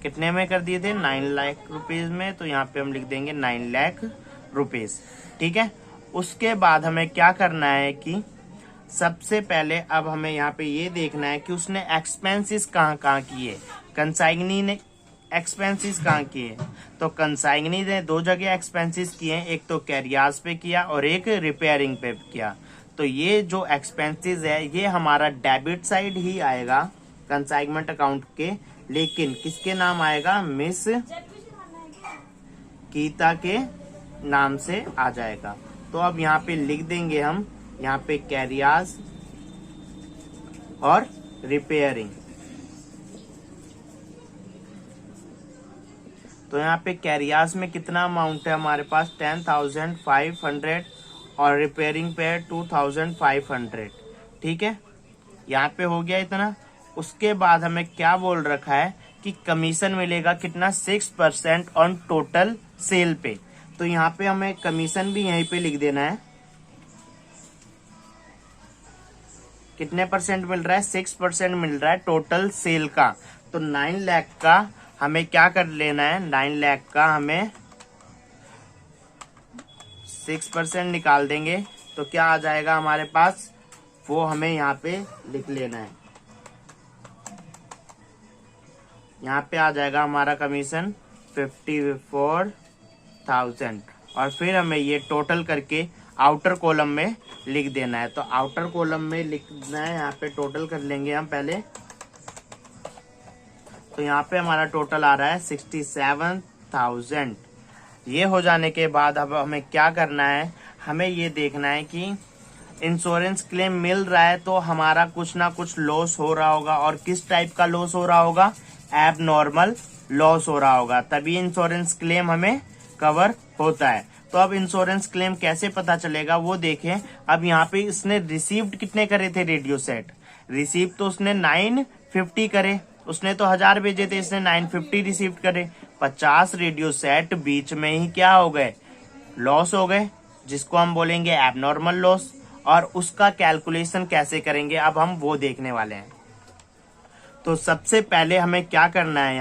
कितने में कर दिए थे, 9 लाख रुपीज में। तो यहाँ पे हम लिख देंगे 9 लाख रुपीज। ठीक है, उसके बाद हमें क्या करना है कि सबसे पहले अब हमें यहाँ पे ये देखना है कि उसने एक्सपेंसेस कहाँ कहाँ किए, कंसाइनी ने एक्सपेंसेस कहाँ किए। तो कंसाइनी ने 2 जगह एक्सपेंसेस किए, एक तो कैरियाज पे किया और एक रिपेयरिंग पे किया। तो ये जो एक्सपेंसेस है ये हमारा डेबिट साइड ही आएगा कंसाइनमेंट अकाउंट के, लेकिन किसके नाम आएगा, मिस गीता के नाम से आ जाएगा। तो अब यहाँ पे लिख देंगे हम, यहाँ पे कैरियाज और रिपेयरिंग। तो यहाँ पे कैरियाज में कितना अमाउंट है हमारे पास, 10,500 और रिपेयरिंग पे है 2,500। ठीक है, यहाँ पे हो गया इतना। उसके बाद हमें क्या बोल रखा है कि कमीशन मिलेगा कितना, 6% ऑन टोटल सेल पे। तो यहाँ पे हमें कमीशन भी यहीं पे लिख देना है, कितने परसेंट मिल रहा है, 6% मिल रहा है टोटल सेल का। तो 9 लाख का हमें क्या कर लेना है, 9 लाख का हमें 6% निकाल देंगे तो क्या आ जाएगा हमारे पास, वो हमें यहाँ पे लिख लेना है। यहाँ पे आ जाएगा हमारा कमीशन 54,000 और फिर हमें ये टोटल करके आउटर कॉलम में लिख देना है। तो आउटर कॉलम में लिखना है, यहाँ पे टोटल कर लेंगे हम पहले। तो यहाँ पे हमारा टोटल आ रहा है 67,000। ये हो जाने के बाद अब हमें क्या करना है, हमें ये देखना है कि इंश्योरेंस क्लेम मिल रहा है तो हमारा कुछ ना कुछ लॉस हो रहा होगा। और किस टाइप का लॉस हो रहा होगा, एबनॉर्मल लॉस हो रहा होगा, तभी इंश्योरेंस क्लेम हमें कवर होता है। तो अब इंश्योरेंस क्लेम कैसे पता चलेगा वो देखें। अब यहाँ पे इसने रिसीव्ड कितने करे थे रेडियो सेट, रिसीव तो उसने 950 करे, उसने तो 1000 भेजे थे, इसने 950 रिसीव करे। 50 रेडियो सेट बीच में ही क्या हो गए, लॉस हो गए, जिसको हम बोलेंगे एबनॉर्मल लॉस। और उसका कैलकुलेशन कैसे करेंगे अब हम वो देखने वाले हैं। तो सबसे पहले हमें क्या करना है,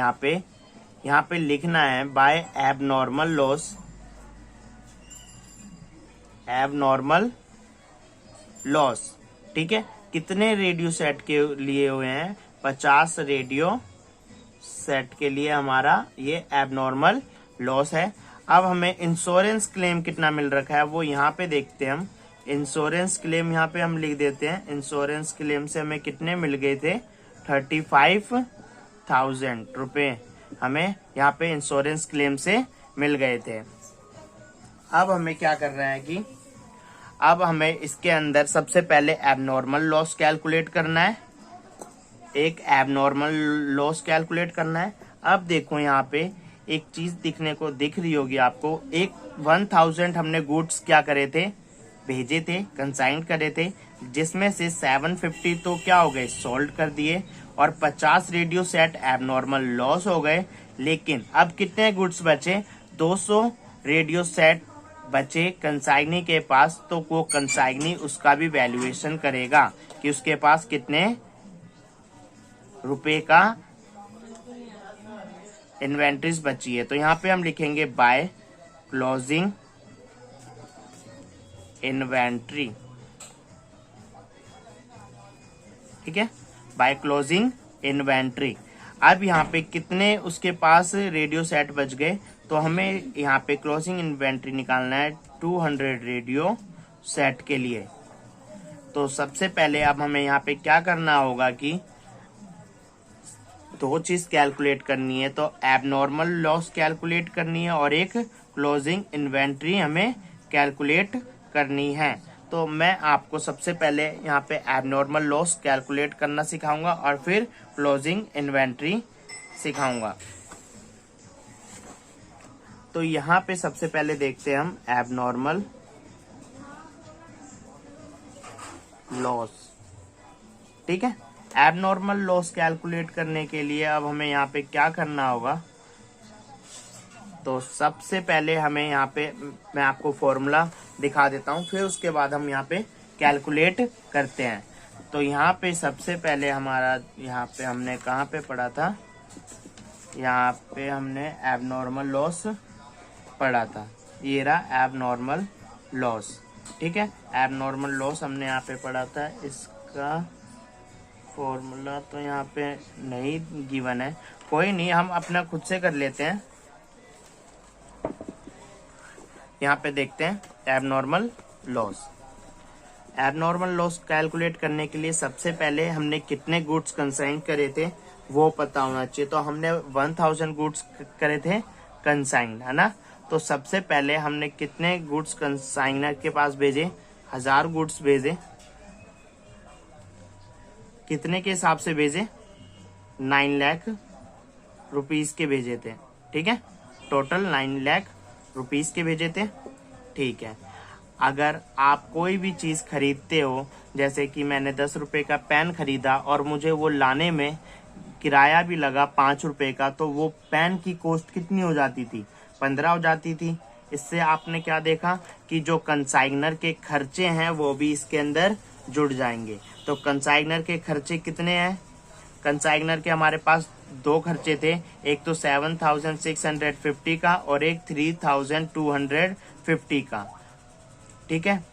यहाँ पे लिखना है by abnormal loss, abnormal loss. ठीक है, कितने रेडियो सेट के लिए हुए हैं, 50 रेडियो सेट के लिए हमारा ये एबनॉर्मल लॉस है। अब हमें इंश्योरेंस क्लेम कितना मिल रखा है वो यहाँ पे देखते हैं हम। इंश्योरेंस क्लेम यहाँ पे हम लिख देते हैं, इंश्योरेंस क्लेम से हमें कितने मिल गए थे, 35,000 रुपए हमें यहाँ पे इंश्योरेंस क्लेम से मिल गए थे। अब हमें क्या करना है कि अब हमें इसके अंदर सबसे पहले एबनॉर्मल लॉस कैलकुलेट करना है, एक एबनॉर्मल लॉस कैलकुलेट करना है। अब देखो यहाँ पे एक चीज दिखने को दिख रही होगी आपको, एक 1000 हमने गुड्स क्या करे थे, भेजे थे, कंसाइन करे थे, जिसमें से 750 तो क्या हो गए, सोल्ड कर दिए, और 50 रेडियो सेट एबनॉर्मल लॉस हो गए। लेकिन अब कितने गुड्स बचे, 200 रेडियो सेट बचे कंसाइनी के पास। तो वो कंसाइनी उसका भी वैल्यूएशन करेगा कि उसके पास कितने रुपए का इन्वेंट्रीज बची है। तो यहाँ पे हम लिखेंगे बाय क्लोजिंग इन्वेंट्री, ठीक है, बाय क्लोजिंग इन्वेंट्री। अब यहाँ पे कितने उसके पास रेडियो सेट बच गए, तो हमें यहाँ पे क्लोजिंग इन्वेंट्री निकालना है 200 रेडियो सेट के लिए। तो सबसे पहले अब हमें यहाँ पे क्या करना होगा कि दो चीज कैलकुलेट करनी है। तो एबनॉर्मल लॉस कैलकुलेट करनी है और एक क्लोजिंग इन्वेंट्री हमें कैलकुलेट करनी है। तो मैं आपको सबसे पहले यहाँ पे एबनॉर्मल लॉस कैलकुलेट करना सिखाऊंगा और फिर क्लोजिंग इन्वेंट्री सिखाऊंगा। तो यहाँ पे सबसे पहले देखते हैं हम एबनॉर्मल लॉस, ठीक है। एबनॉर्मल लॉस कैलकुलेट करने के लिए अब हमें यहाँ पे क्या करना होगा, तो सबसे पहले हमें यहाँ पे मैं आपको फॉर्मूला दिखा देता हूँ, फिर उसके बाद हम यहाँ पे कैलकुलेट करते हैं। तो यहाँ पे सबसे पहले हमारा, यहाँ पे हमने कहाँ पे पढ़ा था, यहाँ पे हमने एबनॉर्मल लॉस पढ़ा था, ये रहा एबनॉर्मल लॉस, ठीक है। एबनॉर्मल लॉस हमने यहाँ पे पढ़ा था, इसका फॉर्मूला तो यहाँ पे नहीं गिवन है, कोई नहीं, हम अपना खुद से कर लेते हैं। यहाँ पे देखते हैं abnormal loss. Abnormal loss calculate करने के लिए सबसे पहले हमने कितने गुड्स कंसाइन करे थे वो पता होना चाहिए। तो हमने 1000 गुड्स करे थे कंसाइन, है ना। तो सबसे पहले हमने कितने गुड्स कंसाइनर के पास भेजे, 1000 गुड्स भेजे। कितने के हिसाब से भेजे, 9 लाख रुपीस के भेजे थे, ठीक है। टोटल 9 लाख रुपीस के भेजे थे, ठीक है। अगर आप कोई भी चीज खरीदते हो, जैसे कि मैंने 10 रुपए का पेन खरीदा और मुझे वो लाने में किराया भी लगा 5 रुपए का, तो वो पेन की कॉस्ट कितनी हो जाती थी, 15 हो जाती थी। इससे आपने क्या देखा कि जो कंसाइनर के खर्चे हैं वो भी इसके अंदर जुड़ जाएंगे। तो कंसाइनर के खर्चे कितने हैं, कंसाइनर के हमारे पास दो खर्चे थे, एक तो 7650 का और एक 3250 का, ठीक है,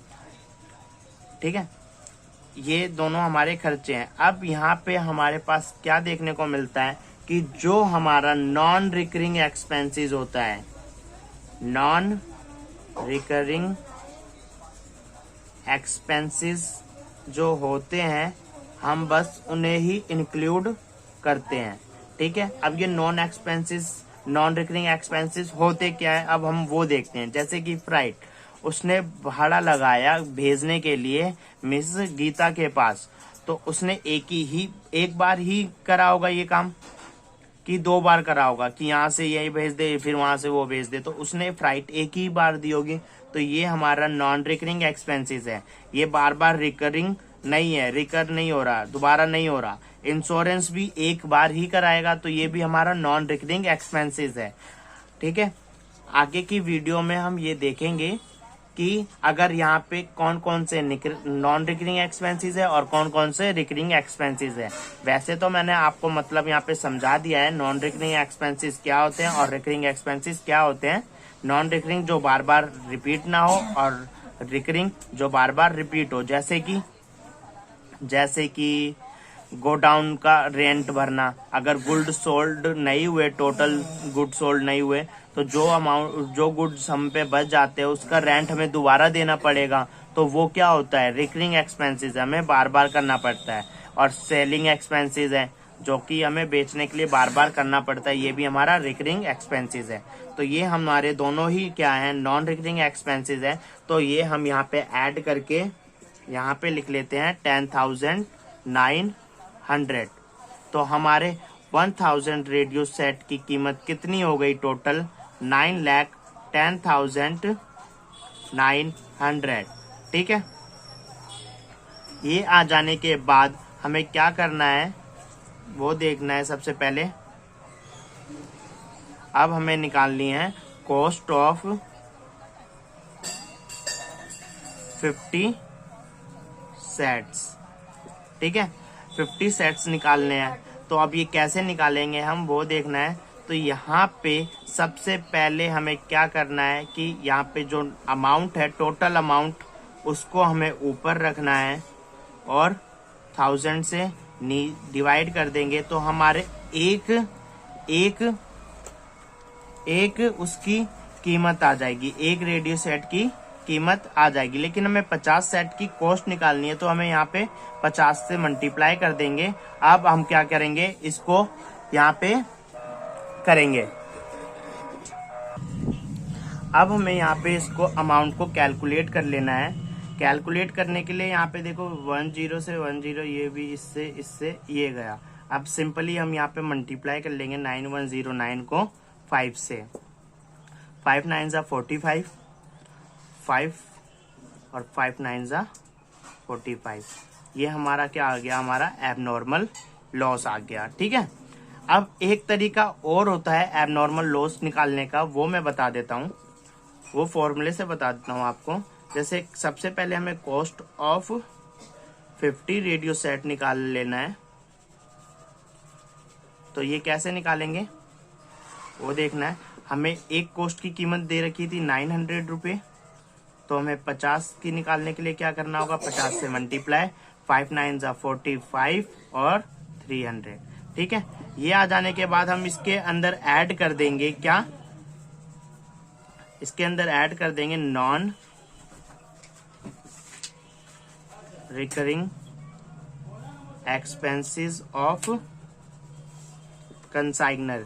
ठीक है। ये दोनों हमारे खर्चे हैं। अब यहाँ पे हमारे पास क्या देखने को मिलता है कि जो हमारा नॉन रिकरिंग एक्सपेंसेस होता है, नॉन रिकरिंग एक्सपेंसेस जो होते हैं, हम बस उन्हें ही इंक्लूड करते हैं, ठीक है। अब ये नॉन रिकरिंग एक्सपेंसेस होते क्या है, अब हम वो देखते हैं। जैसे कि फ्राइट, उसने भाड़ा लगाया भेजने के लिए मिस गीता के पास, तो उसने एक बार ही करा होगा ये काम कि 2 बार करा होगा, कि यहाँ से यही भेज दे फिर वहां से वो भेज दे, तो उसने फ्राइट एक ही बार दी होगी। तो ये हमारा नॉन रिकरिंग एक्सपेंसेस है, ये बार बार रिकरिंग नहीं है, रिकर नहीं हो रहा, दोबारा नहीं हो रहा। इंश्योरेंस भी एक बार ही कराएगा, तो ये भी हमारा नॉन रिकरिंग एक्सपेंसेस है, ठीक है। आगे की वीडियो में हम ये देखेंगे कि अगर यहाँ पे कौन कौन से नॉन रिकरिंग एक्सपेंसेस है और कौन कौन से रिकरिंग एक्सपेंसेस है। वैसे तो मैंने आपको मतलब यहाँ पे समझा दिया है नॉन रिकरिंग एक्सपेंसेस क्या होते हैं और रिकरिंग एक्सपेंसेस क्या होते हैं। नॉन रिकरिंग जो बार बार रिपीट ना हो और रिकरिंग जो बार बार रिपीट हो, जैसे कि गोडाउन का रेंट भरना, अगर गुड सोल्ड नहीं हुए, टोटल गुड सोल्ड नहीं हुए, तो जो गुड्स हम पे बच जाते हैं उसका रेंट हमें दोबारा देना पड़ेगा, तो वो क्या होता है, रिकरिंग एक्सपेंसेस, हमें बार बार करना पड़ता है। और सेलिंग एक्सपेंसेस है जो कि हमें बेचने के लिए बार बार करना पड़ता है, ये भी हमारा रिकरिंग एक्सपेंसेस है। तो ये हमारे दोनों ही क्या है, नॉन रिकरिंग एक्सपेंसेस है। तो ये हम यहाँ पे ऐड करके यहाँ पे लिख लेते हैं 10,900। तो हमारे 1000 रेडियो सेट की कीमत कितनी हो गई टोटल? 9,10,900। ठीक है, ये आ जाने के बाद हमें क्या करना है वो देखना है सबसे पहले। अब हमें निकालनी है कॉस्ट ऑफ 50 सेट्स। ठीक है, 50 सेट्स निकालने हैं। तो अब ये कैसे निकालेंगे हम वो देखना है। तो यहाँ पे सबसे पहले हमें क्या करना है कि यहाँ पे जो अमाउंट है, टोटल अमाउंट, उसको हमें ऊपर रखना है और 1000 से डिवाइड कर देंगे तो हमारे एक उसकी कीमत आ जाएगी, एक रेडियो सेट की कीमत आ जाएगी। लेकिन हमें 50 सेट की कॉस्ट निकालनी है तो हमें यहाँ पे 50 से मल्टीप्लाई कर देंगे। अब हम क्या करेंगे, इसको यहाँ पे करेंगे। अब हमें यहाँ पे इसको अमाउंट को कैलकुलेट कर लेना है। कैलकुलेट करने के लिए यहाँ पे देखो 10 से 10, ये भी इससे ये गया। अब सिंपली हम यहाँ पे मल्टीप्लाई कर लेंगे 9109 को 5 से। 5 9 जा 45, 5 और 5 9 जा 45। ये हमारा क्या आ गया, हमारा एबनॉर्मल लॉस आ गया। ठीक है, अब एक तरीका और होता है एबनॉर्मल लॉस निकालने का, वो मैं बता देता हूँ, वो फॉर्मूले से बता देता हूँ आपको। जैसे सबसे पहले हमें कॉस्ट ऑफ 50 रेडियो सेट निकाल लेना है। तो ये कैसे निकालेंगे वो देखना है। हमें एक कॉस्ट की कीमत दे रखी थी 900 रुपये, तो हमें 50 की निकालने के लिए क्या करना होगा, 50 से मल्टीप्लाई, 5 9 जा 45 और 300। ठीक है, ये आ जाने के बाद हम इसके अंदर ऐड कर देंगे क्या, इसके अंदर ऐड कर देंगे non recurring expenses of consignor.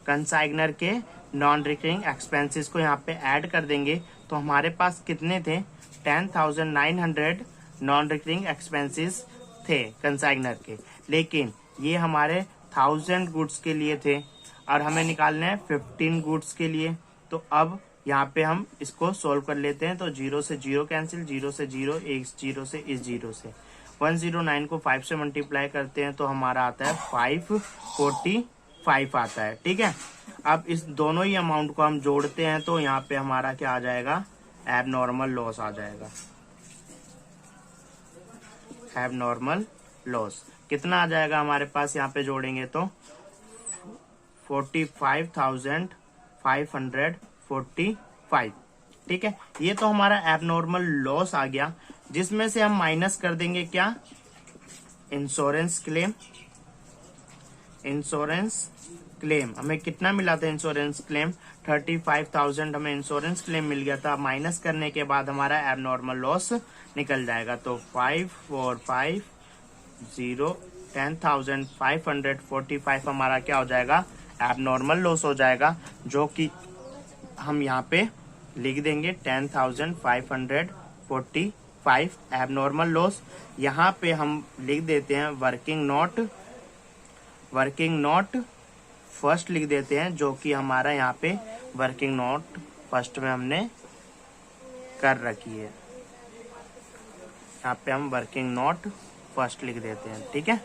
Consignor के नॉन रिकरिंग एक्सपेंसेस को यहाँ पे ऐड कर देंगे। तो हमारे पास कितने थे, 10,900 नॉन रिकरिंग एक्सपेंसेस थे कंसाइनर के, लेकिन ये हमारे 1000 गुड्स के लिए थे और हमें निकालना है 15 गुड्स के लिए। तो अब यहाँ पे हम इसको सोल्व कर लेते हैं। तो 0 से 0 कैंसिल, 0 से 0, इस 0 से इस 0 से 109 को 5 से मल्टीप्लाई करते हैं तो हमारा आता है 545 आता है। ठीक है, अब इस दोनों ही अमाउंट को हम जोड़ते हैं तो यहाँ पे हमारा क्या आ जाएगा, एबनॉर्मल लॉस आ जाएगा। एबनॉर्मल लॉस कितना आ जाएगा हमारे पास, यहाँ पे जोड़ेंगे तो 45,545। ठीक है, ये तो हमारा एबनॉर्मल लॉस आ गया, जिसमें से हम माइनस कर देंगे क्या, इंश्योरेंस क्लेम। इंश्योरेंस क्लेम हमें कितना मिला था, इंश्योरेंस क्लेम 35,000 हमें इंश्योरेंस क्लेम मिल गया था। माइनस करने के बाद हमारा एबनॉर्मल लॉस निकल जाएगा। तो 545 0 10,545 हमारा क्या हो जाएगा, एबनॉर्मल लॉस हो जाएगा, जो कि हम यहाँ पे लिख देंगे 10,545 एबनॉर्मल लॉस। यहाँ पे हम लिख देते हैं वर्किंग नोट फर्स्ट लिख देते हैं, जो कि हमारा यहाँ पे वर्किंग नोट फर्स्ट में हमने कर रखी है। यहाँ पे हम वर्किंग नोट फर्स्ट लिख देते हैं। ठीक है,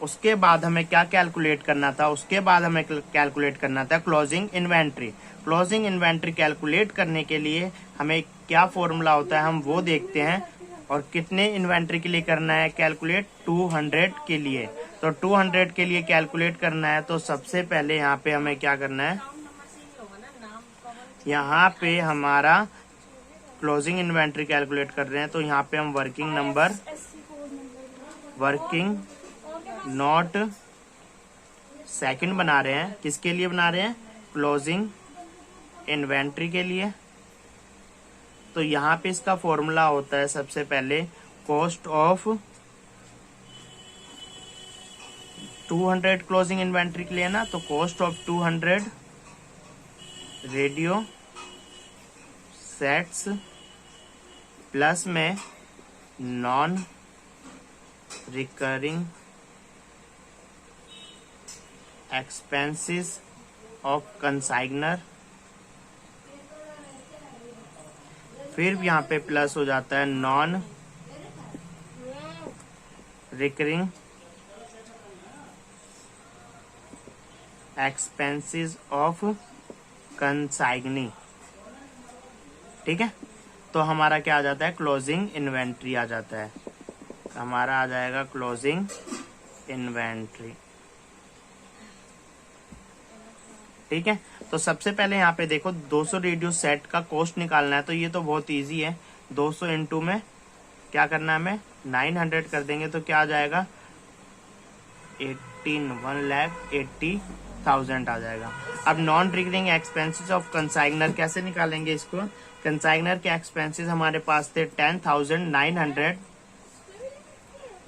उसके बाद हमें क्या कैलकुलेट करना था, उसके बाद हमें कैलकुलेट करना था closing inventory. Closing inventory calculate करने के लिए हमें क्या फॉर्मूला होता है हम वो देखते हैं। और कितने इन्वेंट्री के लिए करना है कैलकुलेट, 200 के लिए। तो 200 के लिए कैलकुलेट करना है तो सबसे पहले यहाँ पे हमें क्या करना है, यहाँ पे हमारा क्लोजिंग इन्वेंट्री कैलकुलेट कर रहे हैं तो यहाँ पे हम वर्किंग नोट सेकंड बना रहे हैं। किसके लिए बना रहे हैं, क्लोजिंग इन्वेंट्री के लिए। तो यहाँ पे इसका फॉर्मूला होता है सबसे पहले कॉस्ट ऑफ 200 क्लोजिंग इन्वेंट्री के लिए ना, तो cost of 200 radio sets plus में non recurring expenses of consignor, फिर यहाँ पे प्लस हो जाता है non recurring expenses of consignee. ठीक है, तो हमारा क्या आ जाता है, क्लोजिंग इन्वेंट्री आ जाता है, हमारा आ जाएगा क्लोजिंग इन्वेंट्री। ठीक है, तो सबसे पहले यहाँ पे देखो 200 रेडियो सेट का कॉस्ट निकालना है, तो ये तो बहुत इजी है। 200 इंटू में क्या करना है, हमें 900 कर देंगे तो क्या आ जाएगा, 1,80,000 आ जाएगा। अब non recurring expenses of consignor कैसे निकालेंगे इसको। कंसाइनर के एक्सपेंसेस हमारे पास थे 10,900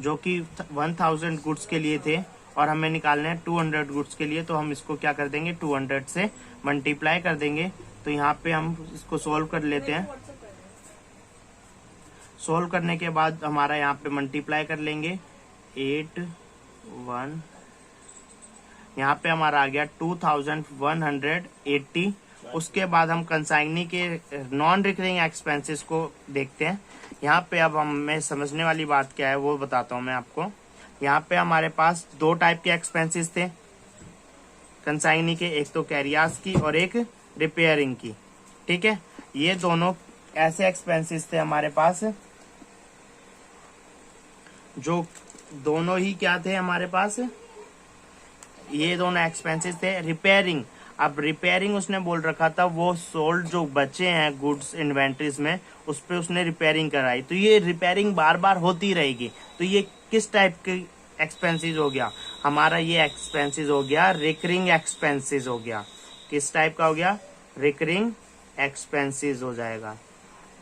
जो कि 1000 गुड्स के लिए थे, और हमें निकालने हैं 200 गुड्स के लिए, तो हम इसको क्या कर देंगे 200 से मल्टीप्लाई कर देंगे। तो यहाँ पे हम इसको सोल्व कर लेते हैं। सोल्व करने के बाद हमारा यहाँ पे मल्टीप्लाई कर लेंगे 81, यहाँ पे हमारा आ गया 2180। उसके बाद हम कंसाइनी के नॉन रिकरिंग एक्सपेंसेस को देखते हैं। यहाँ पे अब हमें समझने वाली बात क्या है वो बताता हूँ मैं आपको। यहाँ पे हमारे पास दो टाइप के एक्सपेंसेस थे कंसाइनी के, एक तो कैरियाज की और एक रिपेयरिंग की। ठीक है, ये दोनों ऐसे एक्सपेंसेस थे हमारे पास जो दोनों ही क्या थे हमारे पास, ये दोनों एक्सपेंसेस थे। रिपेयरिंग, अब रिपेयरिंग उसने बोल रखा था वो सोल्ड जो बचे हैं गुड्स इन्वेंट्रीज में उस पे उसने रिपेयरिंग कराई, तो ये रिपेयरिंग बार बार होती रहेगी। तो ये किस टाइप के एक्सपेंसेस हो गया हमारा, ये एक्सपेंसेस हो गया रिकरिंग एक्सपेंसेस हो गया। किस टाइप का हो गया, रिकरिंग एक्सपेंसेस हो जाएगा।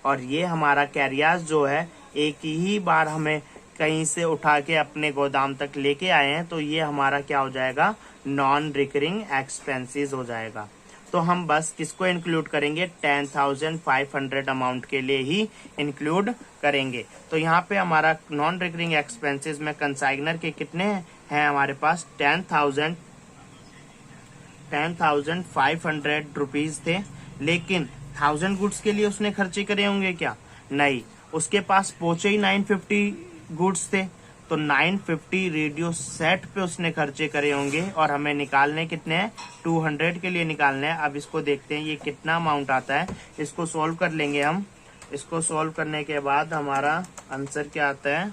और ये हमारा कैरियाज जो है एक ही बार हमें कहीं से उठा के अपने गोदाम तक लेके आए हैं, तो ये हमारा क्या हो जाएगा, नॉन रिकरिंग एक्सपेंसेस हो जाएगा। तो हम बस किसको इंक्लूड करेंगे, 10,500 अमाउंट के लिए ही इंक्लूड करेंगे। तो यहाँ पे हमारा नॉन रिकरिंग एक्सपेंसेस में कंसाइनर के कितने हैं हमारे पास, 10,500 रुपीज थे। लेकिन 1000 गुड्स के लिए उसने खर्चे करे होंगे क्या, नहीं, उसके पास पहुंचे ही 950 गुड्स थे, तो 950 रेडियो सेट पे उसने खर्चे करे होंगे। और हमें निकालने कितने हैं, 200 के लिए निकालने हैं। अब इसको देखते हैं ये कितना अमाउंट आता है, इसको सॉल्व कर लेंगे हम। इसको सॉल्व करने के बाद हमारा आंसर क्या आता है,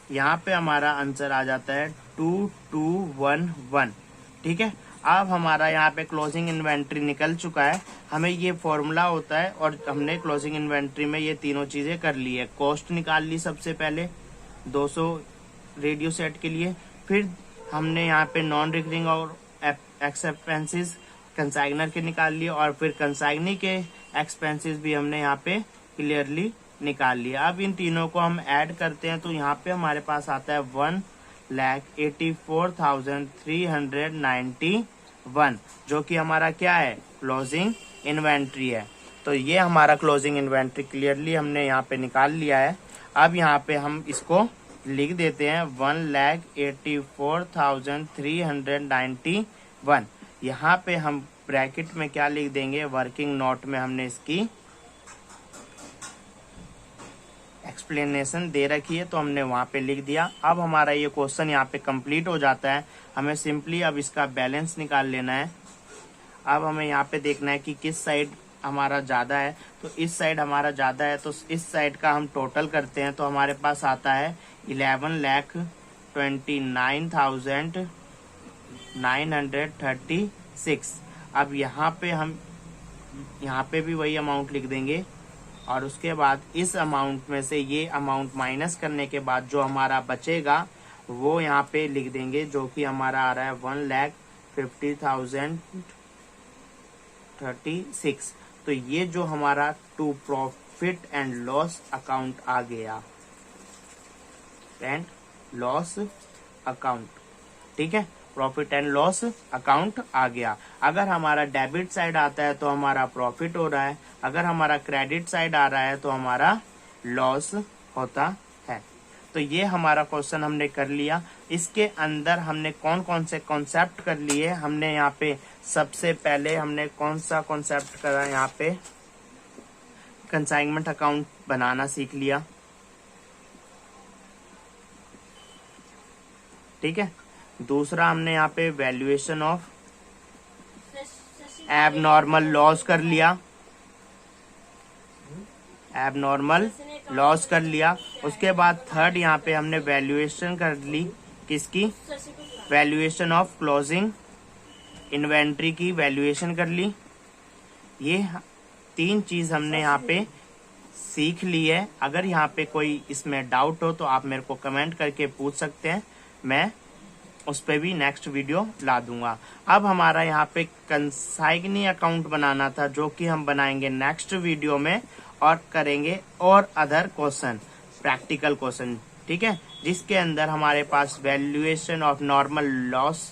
यहाँ पे हमारा आंसर आ जाता है 2211। ठीक है, अब हमारा यहाँ पे क्लोजिंग इन्वेंट्री निकल चुका है। हमें ये फॉर्मूला होता है और हमने क्लोजिंग इन्वेंट्री में ये तीनों चीजें कर ली है। कॉस्ट निकाल ली सबसे पहले 200 रेडियो सेट के लिए, फिर हमने यहाँ पे नॉन रिकरिंग और एक्सपेंसेस कंसाइनर के निकाल लिए, और फिर कंसाइनी के एक्सपेंसेस भी हमने यहाँ पे क्लियरली निकाल लिया। अब इन तीनों को हम ऐड करते हैं तो यहाँ पे हमारे पास आता है 1,84,391, जो कि हमारा क्या है, क्लोजिंग इन्वेंट्री है। तो ये हमारा क्लोजिंग इन्वेंट्री क्लियरली हमने यहाँ पे निकाल लिया है। अब यहाँ पे हम इसको लिख देते हैं 1,84,391। यहाँ पे हम ब्रैकेट में क्या लिख देंगे, वर्किंग नोट में हमने इसकी एक्सप्लेनेशन दे रखी है तो हमने वहां पे लिख दिया। अब हमारा ये क्वेश्चन यहाँ पे कंप्लीट हो जाता है। हमें सिंपली अब इसका बैलेंस निकाल लेना है। अब हमें यहाँ पे देखना है कि किस साइड हमारा ज्यादा है, तो इस साइड हमारा ज्यादा है, तो इस साइड का हम टोटल करते हैं तो हमारे पास आता है 11,29,936। अब यहाँ पे हम यहाँ पे भी वही अमाउंट लिख देंगे, और उसके बाद इस अमाउंट में से ये अमाउंट माइनस करने के बाद जो हमारा बचेगा वो यहाँ पे लिख देंगे, जो कि हमारा आ रहा है 1,50,036। तो ये जो हमारा to profit and loss account आ गया, एंड लॉस अकाउंट, ठीक है, प्रॉफिट एंड लॉस अकाउंट आ गया। अगर हमारा डेबिट साइड आता है तो हमारा प्रॉफिट हो रहा है, अगर हमारा क्रेडिट साइड आ रहा है तो हमारा लॉस होता है। तो ये हमारा क्वेश्चन हमने कर लिया। इसके अंदर हमने कौन कौन से कॉन्सेप्ट कर लिए, हमने यहाँ पे सबसे पहले हमने कौन सा कॉन्सेप्ट करा, यहाँ पे कंसाइनमेंट अकाउंट बनाना सीख लिया, ठीक है। दूसरा हमने यहाँ पे वैल्यूएशन ऑफ एबनॉर्मल लॉस कर लिया, एबनॉर्मल लॉस कर लिया। उसके बाद थर्ड यहाँ पे हमने वैल्यूएशन कर ली, किसकी, वैल्यूएशन ऑफ क्लोजिंग इन्वेंट्री की वैल्यूएशन कर ली। ये 3 चीज हमने यहाँ पे सीख ली है। अगर यहाँ पे कोई इसमें डाउट हो तो आप मेरे को कमेंट करके पूछ सकते हैं, मैं उस पे भी नेक्स्ट वीडियो ला दूंगा। अब हमारा यहाँ पे कंसाइग्नी अकाउंट बनाना था, जो कि हम बनाएंगे नेक्स्ट वीडियो में और करेंगे और अदर क्वेश्चन, प्रैक्टिकल क्वेश्चन, ठीक है, जिसके अंदर हमारे पास वैल्यूएशन ऑफ नॉर्मल लॉस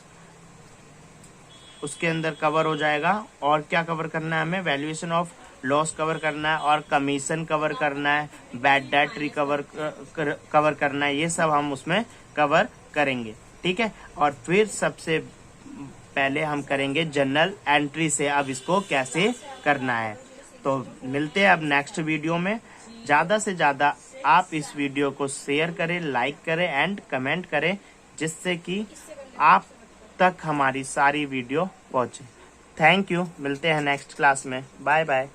उसके अंदर कवर हो जाएगा। और क्या कवर करना है हमें, वैल्यूएशन ऑफ लॉस कवर करना है और कमीशन कवर करना है, बैड डेट रिकवर कवर करना है, ये सब हम उसमें कवर करेंगे, ठीक है। और फिर सबसे पहले हम करेंगे जर्नल एंट्री से अब इसको कैसे करना है। तो मिलते हैं अब नेक्स्ट वीडियो में। ज्यादा से ज्यादा आप इस वीडियो को शेयर करें, लाइक करें एंड कमेंट करें, जिससे कि आप तक हमारी सारी वीडियो पहुंचे। थैंक यू, मिलते हैं नेक्स्ट क्लास में, बाय बाय।